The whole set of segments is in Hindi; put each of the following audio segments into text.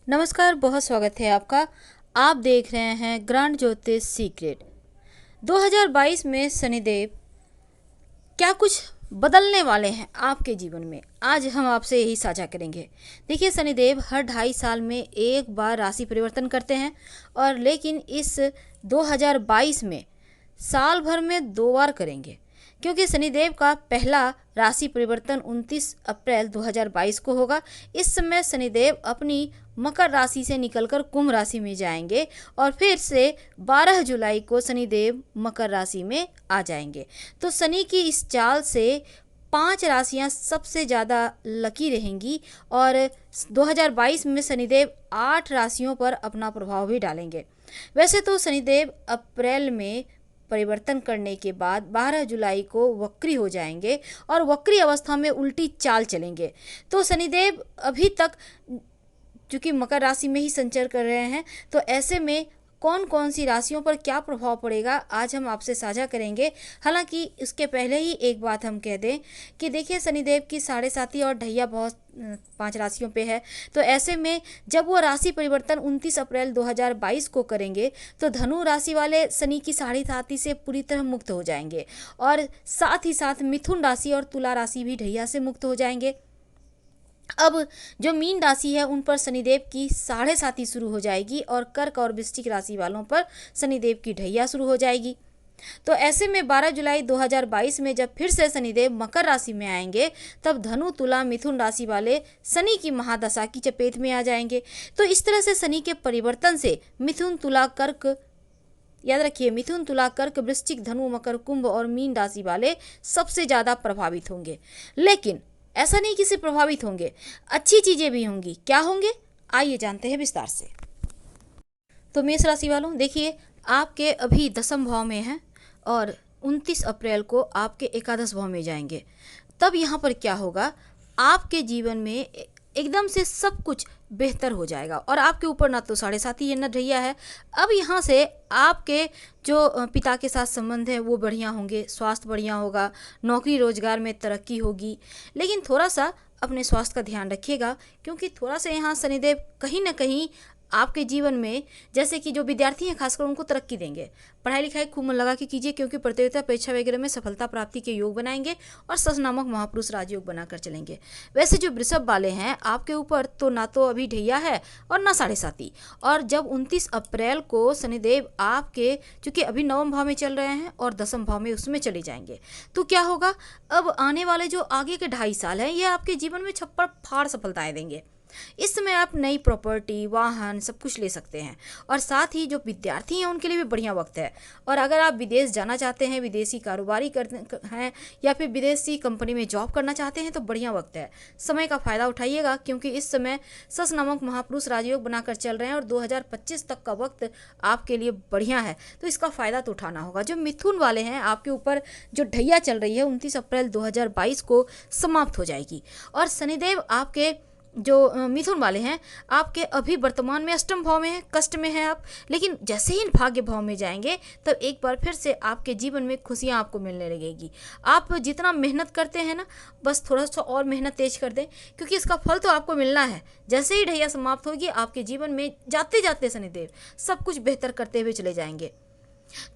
नमस्कार, बहुत स्वागत है आपका। आप देख रहे हैं ग्रांड ज्योतिष सीक्रेट। 2022 में शनिदेव क्या कुछ बदलने वाले हैं आपके जीवन में, आज हम आपसे यही साझा करेंगे। देखिए, शनिदेव हर 2.5 साल में एक बार राशि परिवर्तन करते हैं, और लेकिन इस 2022 में साल भर में 2 बार करेंगे, क्योंकि शनिदेव का पहला राशि परिवर्तन 29 अप्रैल 2022 को होगा। इस समय शनिदेव अपनी मकर राशि से निकलकर कुंभ राशि में जाएंगे, और फिर से 12 जुलाई को शनिदेव मकर राशि में आ जाएंगे। तो शनि की इस चाल से 5 राशियां सबसे ज़्यादा लकी रहेंगी, और 2022 में शनिदेव 8 राशियों पर अपना प्रभाव भी डालेंगे। वैसे तो शनिदेव अप्रैल में परिवर्तन करने के बाद 12 जुलाई को वक्री हो जाएंगे, और वक्री अवस्था में उल्टी चाल चलेंगे। तो शनिदेव अभी तक चूँकि मकर राशि में ही संचर कर रहे हैं, तो ऐसे में कौन कौन सी राशियों पर क्या प्रभाव पड़ेगा आज हम आपसे साझा करेंगे। हालांकि इसके पहले ही एक बात हम कह दें कि देखिए, शनिदेव की 7.5 और ढैया बहुत 5 राशियों पे है। तो ऐसे में जब वो राशि परिवर्तन 29 अप्रैल 2022 को करेंगे, तो धनु राशि वाले शनि की 7.5 से पूरी तरह मुक्त हो जाएंगे, और साथ ही साथ मिथुन राशि और तुला राशि भी ढैया से मुक्त हो जाएंगे। अब जो मीन राशि है उन पर शनिदेव की 7.5 शुरू हो जाएगी, और कर्क और वृश्चिक राशि वालों पर शनिदेव की ढैया शुरू हो जाएगी। तो ऐसे में 12 जुलाई 2022 में जब फिर से शनिदेव मकर राशि में आएंगे, तब धनु तुला मिथुन राशि वाले शनि की महादशा की चपेट में आ जाएंगे। तो इस तरह से शनि के परिवर्तन से मिथुन तुला कर्क, याद रखिए, मिथुन तुला कर्क वृश्चिक धनु मकर कुंभ और मीन राशि वाले सबसे ज़्यादा प्रभावित होंगे। लेकिन ऐसा नहीं कि सिर्फ प्रभावित होंगे, अच्छी चीज़ें भी होंगी। क्या होंगे, आइए जानते हैं विस्तार से। तो मेष राशि वालों, देखिए, आपके अभी 10वें भाव में हैं, और 29 अप्रैल को आपके एकादश भाव में जाएंगे। तब यहाँ पर क्या होगा, आपके जीवन में एकदम से सब कुछ बेहतर हो जाएगा, और आपके ऊपर ना तो 7.5 है ना ढैया है। अब यहाँ से आपके जो पिता के साथ संबंध है वो बढ़िया होंगे, स्वास्थ्य बढ़िया होगा, नौकरी रोजगार में तरक्की होगी। लेकिन थोड़ा सा अपने स्वास्थ्य का ध्यान रखिएगा, क्योंकि थोड़ा सा यहाँ शनिदेव कहीं ना कहीं आपके जीवन में, जैसे कि जो विद्यार्थी हैं खासकर, उनको तरक्की देंगे। पढ़ाई लिखाई खूब मन लगा के कीजिए, क्योंकि प्रतियोगिता परीक्षा वगैरह में सफलता प्राप्ति के योग बनाएंगे, और सस नामक महापुरुष राजयोग बनाकर चलेंगे। वैसे जो वृषभ वाले हैं, आपके ऊपर तो ना तो अभी ढैया है और ना 7.5, और जब 29 अप्रैल को शनिदेव आपके, चूँकि अभी 9वें भाव में चल रहे हैं और 10वें भाव में उसमें चले जाएंगे, तो क्या होगा, अब आने वाले जो आगे के 2.5 साल हैं, ये आपके जीवन में छप्पर फाड़ सफलताएं देंगे। इस समय आप नई प्रॉपर्टी, वाहन, सब कुछ ले सकते हैं, और साथ ही जो विद्यार्थी हैं उनके लिए भी बढ़िया वक्त है। और अगर आप विदेश जाना चाहते हैं, विदेशी कारोबारी करते हैं, या फिर विदेशी कंपनी में जॉब करना चाहते हैं, तो बढ़िया वक्त है। समय का फ़ायदा उठाइएगा, क्योंकि इस समय सस नामक महापुरुष राजयोग बनाकर चल रहे हैं, और 2025 तक का वक्त आपके लिए बढ़िया है, तो इसका फ़ायदा तो उठाना होगा। जो मिथुन वाले हैं, आपके ऊपर जो ढैया चल रही है 29 अप्रैल 2022 को समाप्त हो जाएगी, और शनिदेव आपके जो मिथुन वाले हैं, आपके अभी वर्तमान में अष्टम भाव में है, कष्ट में है आप। लेकिन जैसे ही भाग्य भाव में जाएंगे, तब एक बार फिर से आपके जीवन में खुशियां आपको मिलने लगेगी। आप जितना मेहनत करते हैं ना, बस थोड़ा सा और मेहनत तेज कर दें, क्योंकि इसका फल तो आपको मिलना है। जैसे ही ढैया समाप्त होगी, आपके जीवन में जाते जाते शनिदेव सब कुछ बेहतर करते हुए चले जाएंगे।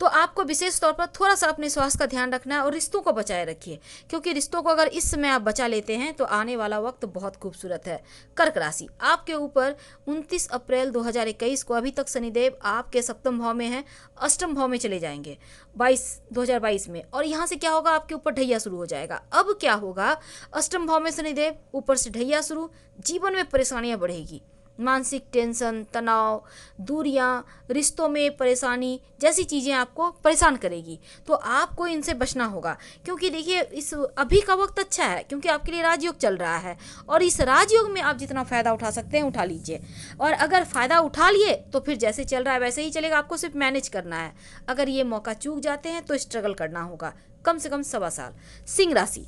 तो आपको विशेष तौर पर थोड़ा सा अपने स्वास्थ्य का ध्यान रखना है, और रिश्तों को बचाए रखिए, क्योंकि रिश्तों को अगर इस समय आप बचा लेते हैं, तो आने वाला वक्त बहुत खूबसूरत है। कर्क राशि, आपके ऊपर 29 अप्रैल 2021 को अभी तक शनिदेव आपके 7वें भाव में है, अष्टम भाव में चले जाएंगे 2022 में, और यहाँ से क्या होगा, आपके ऊपर ढैया शुरू हो जाएगा। अब क्या होगा, अष्टम भाव में शनिदेव, ऊपर से ढैया शुरू, जीवन में परेशानियाँ बढ़ेगी, मानसिक टेंशन, तनाव, दूरियां, रिश्तों में परेशानी जैसी चीज़ें आपको परेशान करेगी। तो आपको इनसे बचना होगा, क्योंकि देखिए, इस अभी का वक्त अच्छा है, क्योंकि आपके लिए राजयोग चल रहा है, और इस राजयोग में आप जितना फ़ायदा उठा सकते हैं उठा लीजिए। और अगर फ़ायदा उठा लिए, तो फिर जैसे चल रहा है वैसे ही चलेगा, आपको सिर्फ मैनेज करना है। अगर ये मौका चूक जाते हैं, तो स्ट्रगल करना होगा कम से कम 1.25 साल। सिंह राशि,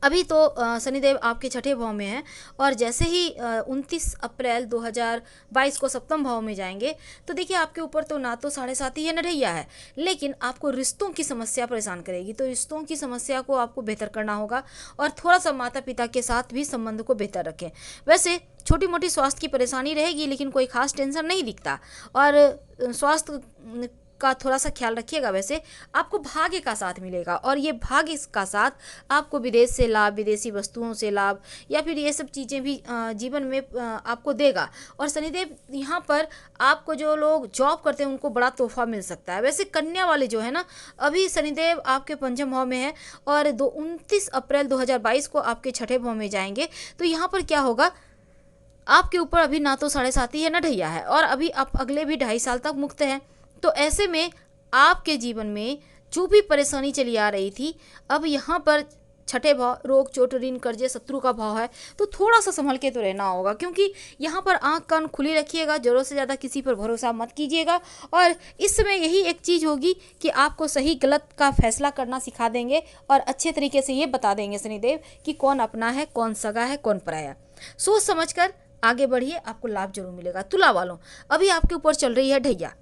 अभी तो शनिदेव आपके छठे भाव में हैं और जैसे ही 29 अप्रैल 2022 को सप्तम भाव में जाएंगे तो देखिए आपके ऊपर तो ना तो साढ़े सात ही है न ढैया है, लेकिन आपको रिश्तों की समस्या परेशान करेगी। तो रिश्तों की समस्या को आपको बेहतर करना होगा और थोड़ा सा माता पिता के साथ भी संबंध को बेहतर रखें। वैसे छोटी मोटी स्वास्थ्य की परेशानी रहेगी, लेकिन कोई खास टेंशन नहीं दिखता और स्वास्थ्य का थोड़ा सा ख्याल रखिएगा। वैसे आपको भाग्य का साथ मिलेगा और ये भाग्य का साथ आपको विदेश से लाभ, विदेशी वस्तुओं से लाभ या फिर ये सब चीज़ें भी जीवन में आपको देगा। और शनिदेव यहाँ पर आपको जो लोग जॉब करते हैं उनको बड़ा तोहफा मिल सकता है। वैसे कन्या वाले जो है ना, अभी शनिदेव आपके पंचम भाव में है और 29 अप्रैल 2022 को आपके छठे भाव में जाएंगे। तो यहाँ पर क्या होगा, आपके ऊपर अभी ना तो साढ़े सात ही है ना ढैया है और अभी आप अगले भी 2.5 साल तक मुक्त हैं। तो ऐसे में आपके जीवन में जो भी परेशानी चली आ रही थी, अब यहाँ पर छठे भाव रोग, चोट, ऋण, कर्जे, शत्रु का भाव है, तो थोड़ा सा संभल के तो रहना होगा, क्योंकि यहाँ पर आंख कान खुली रखिएगा, ज़रूरत से ज़्यादा किसी पर भरोसा मत कीजिएगा। और इस समय यही एक चीज़ होगी कि आपको सही गलत का फैसला करना सिखा देंगे और अच्छे तरीके से ये बता देंगे शनिदेव कि कौन अपना है, कौन सगा है, कौन पराया। सोच समझकर आगे बढ़िए, आपको लाभ जरूर मिलेगा। तुला वालों, अभी आपके ऊपर चल रही है ढैया,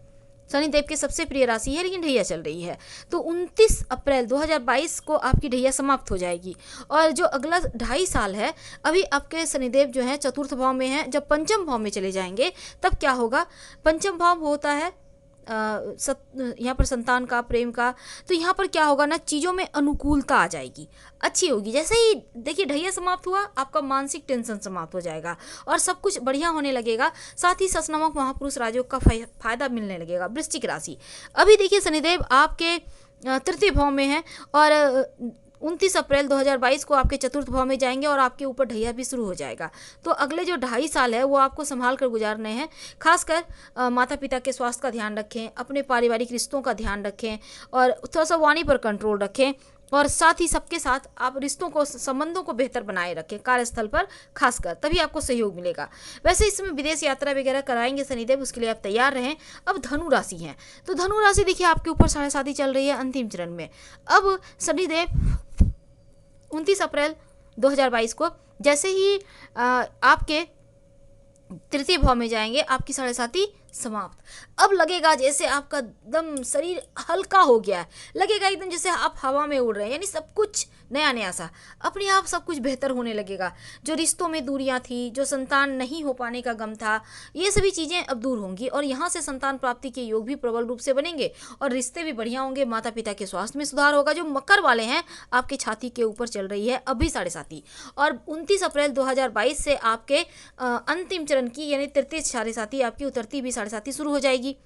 शनिदेव की सबसे प्रिय राशि है, लेकिन ढैया चल रही है। तो 29 अप्रैल 2022 को आपकी ढैया समाप्त हो जाएगी और जो अगला 2.5 साल है, अभी आपके शनिदेव जो है चतुर्थ भाव में है। जब पंचम भाव में चले जाएंगे तब क्या होगा, पंचम भाव होता है यहाँ पर संतान का, प्रेम का। तो यहाँ पर क्या होगा ना, चीज़ों में अनुकूलता आ जाएगी, अच्छी होगी। जैसे ही देखिए ढैया समाप्त हुआ, आपका मानसिक टेंशन समाप्त हो जाएगा और सब कुछ बढ़िया होने लगेगा। साथ ही ससनामक महापुरुष राजयोग का फायदा मिलने लगेगा। वृश्चिक राशि, अभी देखिए शनिदेव आपके तृतीय भाव में है और 29 अप्रैल 2022 को आपके चतुर्थ भाव में जाएंगे और आपके ऊपर ढैया भी शुरू हो जाएगा। तो अगले जो 2.5 साल है वो आपको संभाल कर गुजारने हैं। खासकर माता पिता के स्वास्थ्य का ध्यान रखें, अपने पारिवारिक रिश्तों का ध्यान रखें और थोड़ा सा वाणी पर कंट्रोल रखें और साथ ही सबके साथ आप रिश्तों को, संबंधों को बेहतर बनाए रखें कार्यस्थल पर खासकर, तभी आपको सहयोग मिलेगा। वैसे इसमें विदेश यात्रा वगैरह कराएंगे शनिदेव, उसके लिए आप तैयार रहें। अब धनु राशि है, तो धनु राशि देखिए आपके ऊपर साढ़े सात ही चल रही है अंतिम चरण में। अब शनिदेव 29 अप्रैल 2022 को जैसे ही आपके तृतीय भाव में जाएंगे, आपकी साढ़े साती समाप्त। अब लगेगा जैसे आपका एकदम शरीर हल्का हो गया है, लगेगा एकदम जैसे आप हवा में उड़ रहे हैं, यानी सब कुछ नया नया सा, अपने आप सब कुछ बेहतर होने लगेगा। जो रिश्तों में दूरियां थी, जो संतान नहीं हो पाने का गम था, ये सभी चीज़ें अब दूर होंगी और यहाँ से संतान प्राप्ति के योग भी प्रबल रूप से बनेंगे और रिश्ते भी बढ़िया होंगे। माता पिता के स्वास्थ्य में सुधार होगा। जो मकर वाले हैं, आपके छाती के ऊपर चल रही है अभी साढ़े साती और 29 अप्रैल 2022 से आपके अंतिम चरण की यानी तृतीय साढ़े साती आपकी उतरती भी साढ़े साती शुरू हो जाएगी।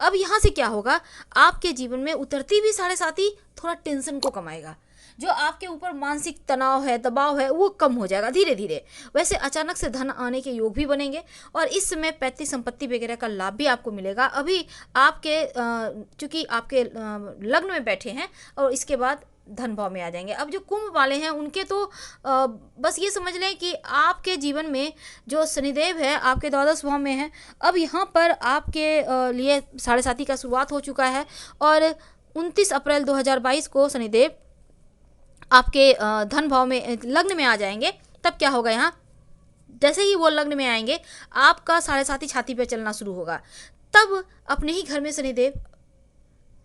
अब यहाँ से क्या होगा, आपके जीवन में उतरती भी साढ़े साती थोड़ा टेंशन को कमाएगा। जो आपके ऊपर मानसिक तनाव है, दबाव है, वो कम हो जाएगा धीरे धीरे। वैसे अचानक से धन आने के योग भी बनेंगे और इस समय पैतृक संपत्ति वगैरह का लाभ भी आपको मिलेगा। अभी आपके चूंकि आपके लग्न में बैठे हैं और इसके बाद धन भाव में आ जाएंगे। अब जो कुंभ वाले हैं उनके तो बस ये समझ लें कि आपके जीवन में जो शनिदेव है आपके द्वादश भाव में है। अब यहाँ पर आपके लिए साढ़े साती का शुरुआत हो चुका है और 29 अप्रैल 2022 को शनिदेव आपके धन भाव में, लग्न में आ जाएंगे। तब क्या होगा, यहाँ जैसे ही वो लग्न में आएंगे आपका साढ़े साती छाती पे चलना शुरू होगा। तब अपने ही घर में शनिदेव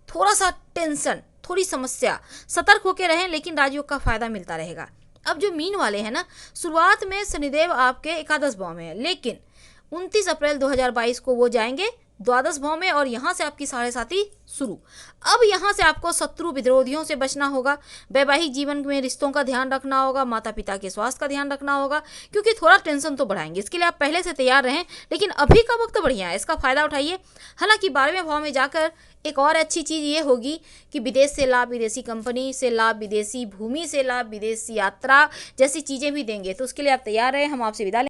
थोड़ा सा टेंशन, थोड़ी समस्या, सतर्क होकर रहें, लेकिन राजयोग का फायदा मिलता रहेगा। अब जो मीन वाले हैं ना, शुरुआत में शनिदेव आपके एकादश भाव में है, लेकिन 29 अप्रैल 2022 को वो जाएंगे द्वादश भाव में और यहाँ से आपकी साढ़े साती शुरू। अब यहाँ से आपको शत्रु विरोधियों से बचना होगा, वैवाहिक जीवन में रिश्तों का ध्यान रखना होगा, माता पिता के स्वास्थ्य का ध्यान रखना होगा, क्योंकि थोड़ा टेंशन तो बढ़ाएंगे। इसके लिए आप पहले से तैयार रहें, लेकिन अभी का वक्त बढ़िया है, इसका फायदा उठाइए। हालांकि 12वें भाव में जाकर एक और अच्छी चीज़ ये होगी कि विदेश से लाभ, विदेशी कंपनी से लाभ, विदेशी भूमि से लाभ, विदेश यात्रा जैसी चीज़ें भी देंगे। तो उसके लिए आप तैयार रहें। हम आपसे विदा